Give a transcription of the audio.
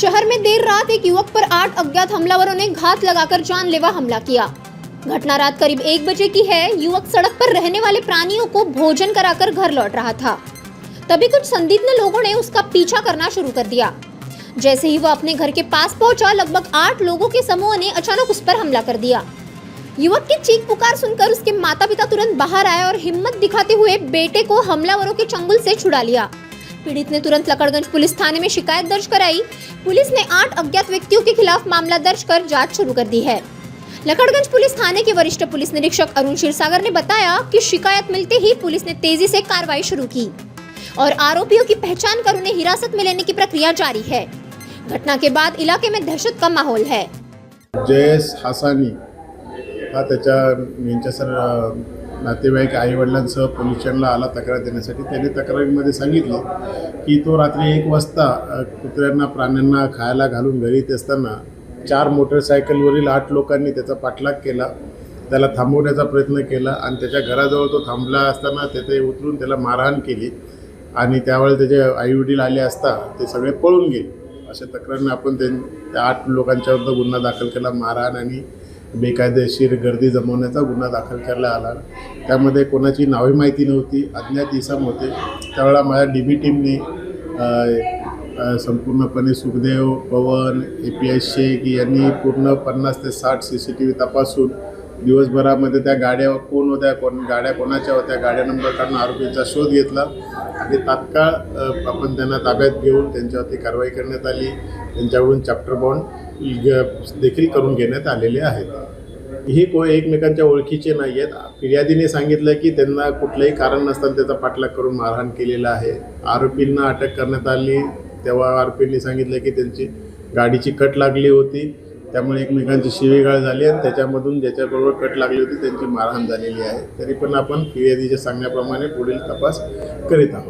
शहर में देर रात एक युवक पर 8 अज्ञात हमलावरों ने घात लगाकर जानलेवा हमला किया। घटना रात करीब 1 बजे की है। युवक सड़क पर रहने वाले प्राणियों को भोजन कराकर घर लौट रहा था। तभी कुछ संदिग्ध लोगों ने उसका पीछा करना शुरू कर दिया। जैसे ही वह अपने घर के पास पहुंचा, लगभग 8 लोगों के समूह ने अचानक उस पर हमला कर दिया। युवक की चीख पुकार सुनकर उसके माता पिता तुरंत बाहर आए और हिम्मत दिखाते हुए बेटे को हमलावरों के चंगुल से छुड़ा लिया। पीड़ित ने तुरंत लकड़गंज पुलिस थाने में शिकायत दर्ज कराई। पुलिस ने 8 अज्ञात व्यक्तियों के खिलाफ मामला दर्ज कर जांच शुरू कर दी है। लकड़गंज पुलिस थाने के वरिष्ठ पुलिस निरीक्षक अरुण क्षीरसागर ने बताया कि शिकायत मिलते ही पुलिस ने तेजी से कार्रवाई शुरू की और आरोपियों की पहचान कर उन्हें हिरासत में लेने की प्रक्रिया जारी है। घटना के बाद इलाके में दहशत का माहौल है। जयेश हासानी हा त्याच्या यांच्यासर नातेवाईक आईवडिलांसह पोलीस स्टेशनला आला तक्रार देण्यासाठी। त्याने तक्रारीमध्ये सांगितले की तो रात्री 1 वाजता कुत्र्यांना प्राण्यांना खायला घालून घरी येत असताना 4 मोटरसायकलवरील 8 लोकांनी त्याचा पाठलाग केला, त्याला थांबवण्याचा प्रयत्न केला आणि त्याच्या घराजवळ तो थांबला असताना तेथे उतरून त्याला मारहाण केली आणि त्यावेळी त्याचे आईवडील आले असता ते सगळे पळून गेले। अशा तक्रारीने आपण त्या 8 लोकांच्या विरुद्ध गुन्हा दाखल केला। मारहाण आणि बेकायदेशीर गर्दी जमवण्याचा गुन्हा दाखल करण्यात आला। त्यामध्ये कोणाची नावे माहिती नव्हती, अज्ञात इसम होते। त्यावेळेला माझ्या डीबी टीमने संपूर्णपणे सुखदेव, पवन, API शेख यांनी पूर्ण 50 ते 60 CCTV तपासून दिवसभरामध्ये त्या गाड्या कोण होत्या, गाड्या कोणाच्या होत्या, गाड्या नंबर काढून आरोपींचा शोध घेतला आणि तात्काळ आपण त्यांना ताब्यात घेऊन त्यांच्यावरती कारवाई करण्यात आली। त्यांच्याकडून चॅप्टर बॉन्ड देखील करून घेण्यात आलेले आहेत। हे एकमेकांच्या ओळखीचे नाही आहेत। फिर्यादीने सांगितलं की त्यांना कुठलंही कारण नसताना त्याचा पाठलाग करून मारहाण केलेला आहे। आरोपींना अटक करण्यात आली तेव्हा आरोपींनी सांगितलं की त्यांची गाडीची कट लागली होती, त्यामुळे एकमेकांची शिवीगाळ झाली आणि त्याच्यामधून ज्याच्याबरोबर कट लागली होती त्यांची मारहाण झालेली आहे। तरी पण आपण फिर्यादीच्या सांगण्याप्रमाणे पुढील तपास करीत आहोत।